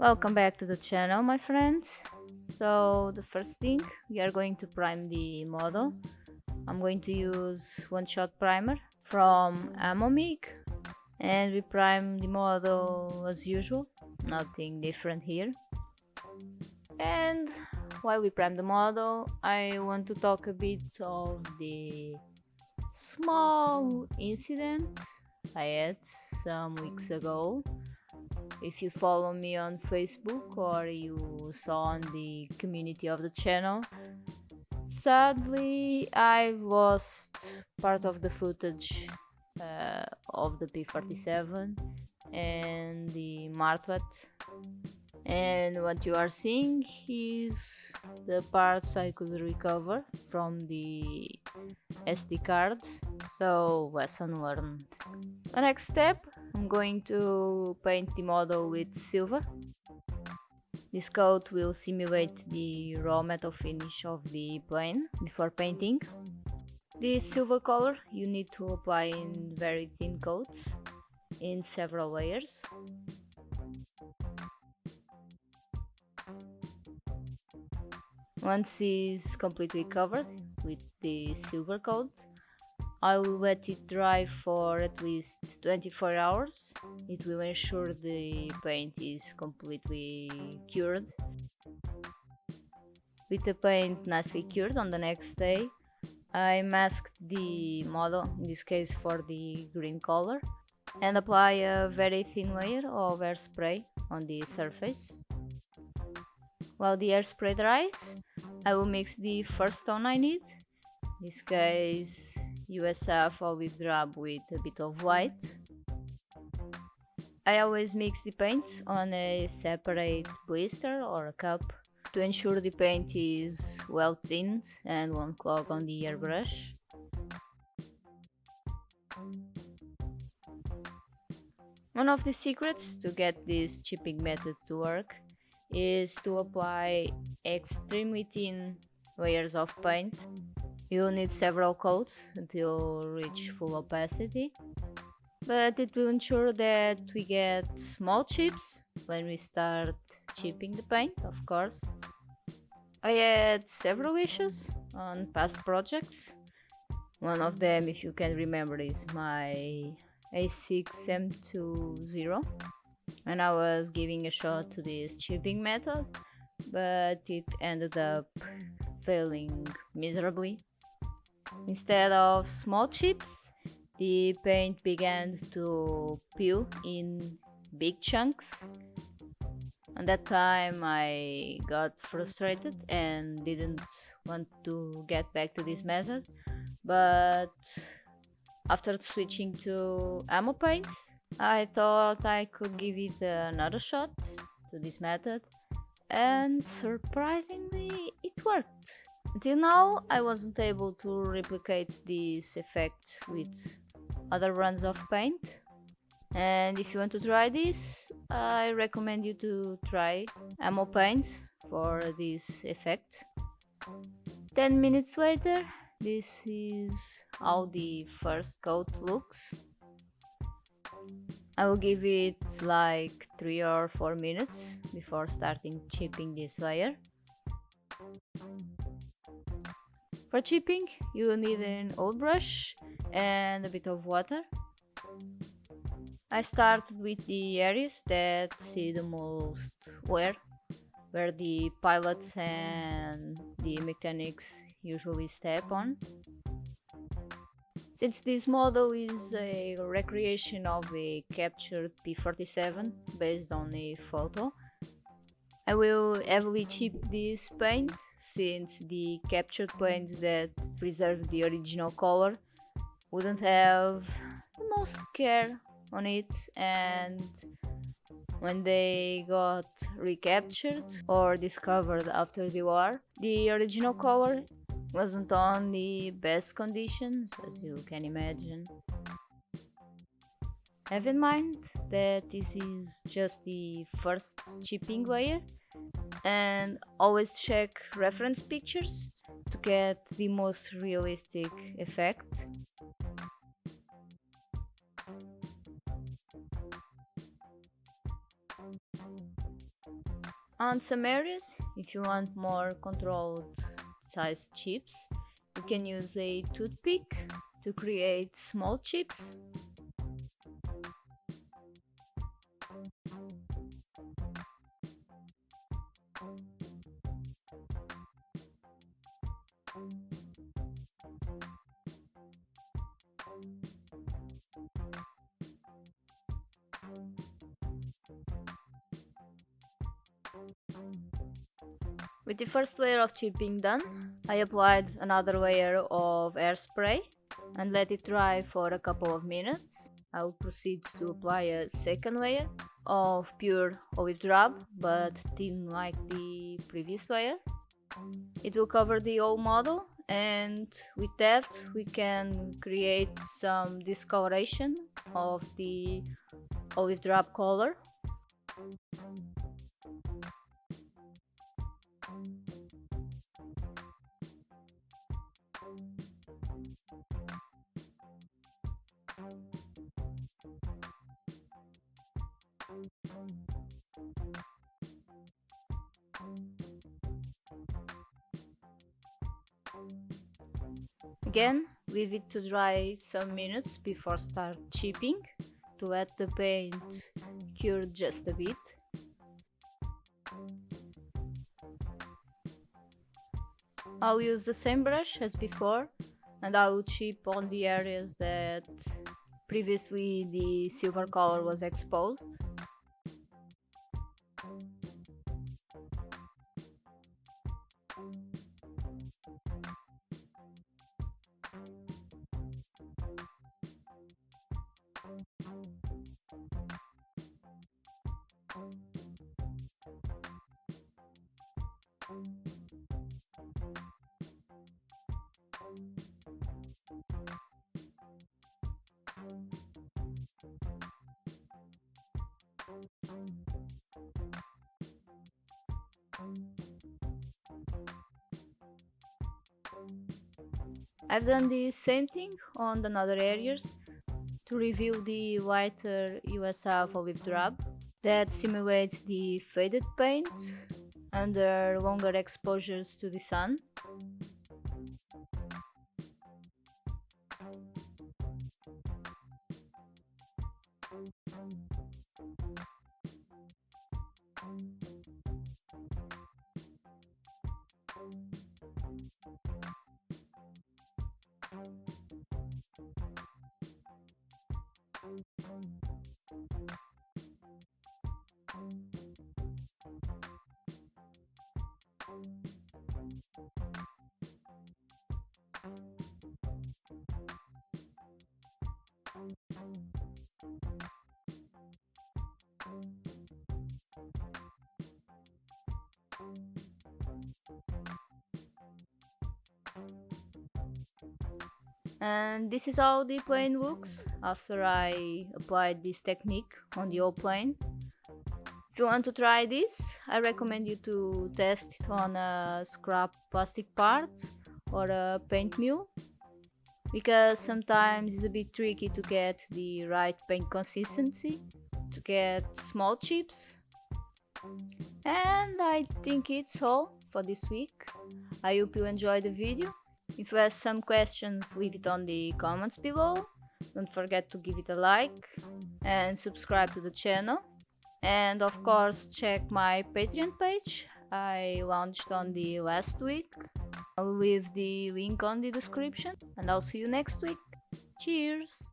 Welcome back to the channel, my friends. So the first thing, we are going to prime the model. I'm going to use one-shot primer from Mig, and we prime the model as usual, nothing different here. And while we prime the model, I want to talk a bit of the small incident I had some weeks ago. If you follow me on Facebook or you saw on the community of the channel, sadly I lost part of the footage of the P-47 and the Martlet, and what you are seeing is the parts I could recover from the SD card, so lesson learned. The next step, I'm going to paint the model with silver. This coat will simulate the raw metal finish of the plane before painting. This silver color you need to apply in very thin coats in several layers. Once it's completely covered with the silver coat, I will let it dry for at least 24 hours. It will ensure the paint is completely cured. With the paint nicely cured, on the next day I masked the model, in this case for the green color, and apply a very thin layer of hairspray on the surface. While the hairspray dries, I will mix the first tone I need, in this case USF olive drab with a bit of white. I always mix the paint on a separate blister or a cup to ensure the paint is well thinned and won't clog on the airbrush. One of the secrets to get this chipping method to work is to apply extremely thin layers of paint. You'll need several coats until reach full opacity, but it will ensure that we get small chips when we start chipping the paint, of course. I had several issues on past projects. One of them, if you can remember, is my A6M20, when I was giving a shot to this chipping method, but it ended up failing miserably. Instead of small chips, the paint began to peel in big chunks. At that time I got frustrated and didn't want to get back to this method, but after switching to ammo paints, I thought I could give it another shot to this method, and surprisingly it worked. Until now I wasn't able to replicate this effect with other runs of paint, and if you want to try this, I recommend you to try ammo paint for this effect. 10 minutes later, this is how the first coat looks. I will give it like 3 or 4 minutes before starting chipping this layer. For chipping, you will need an old brush and a bit of water. I started with the areas that see the most wear, where the pilots and the mechanics usually step on. Since this model is a recreation of a captured P-47 based on a photo, I will heavily chip this paint, since the captured planes that preserve the original color wouldn't have the most care on it, and when they got recaptured or discovered after the war, the original color wasn't on the best conditions, as you can imagine. Have in mind that this is just the first chipping layer, and always check reference pictures to get the most realistic effect. On some areas, if you want more controlled sized chips, you can use a toothpick to create small chips. With the first layer of chipping done, I applied another layer of hairspray and let it dry for a couple of minutes. I will proceed to apply a second layer of pure olive drab, but thin like the previous layer. It will cover the whole model, and with that we can create some discoloration of the olive drab color. Again, leave it to dry some minutes before start chipping to let the paint cure just a bit. I'll use the same brush as before, and I will chip on the areas that previously the silver color was exposed. I've done the same thing on another areas to reveal the lighter USF olive drab that simulates the faded paint under longer exposures to the sun. And this is how the plane looks after I applied this technique on the whole plane. If you want to try this, I recommend you to test it on a scrap plastic part or a paint mule, because sometimes it's a bit tricky to get the right paint consistency to get small chips. And I think it's all for this week. I hope you enjoyed the video. If you have some questions, leave it on the comments below. Don't forget to give it a like and subscribe to the channel. And of course, check my Patreon page. I launched on the last week. I'll leave the link on the description, and I'll see you next week. Cheers!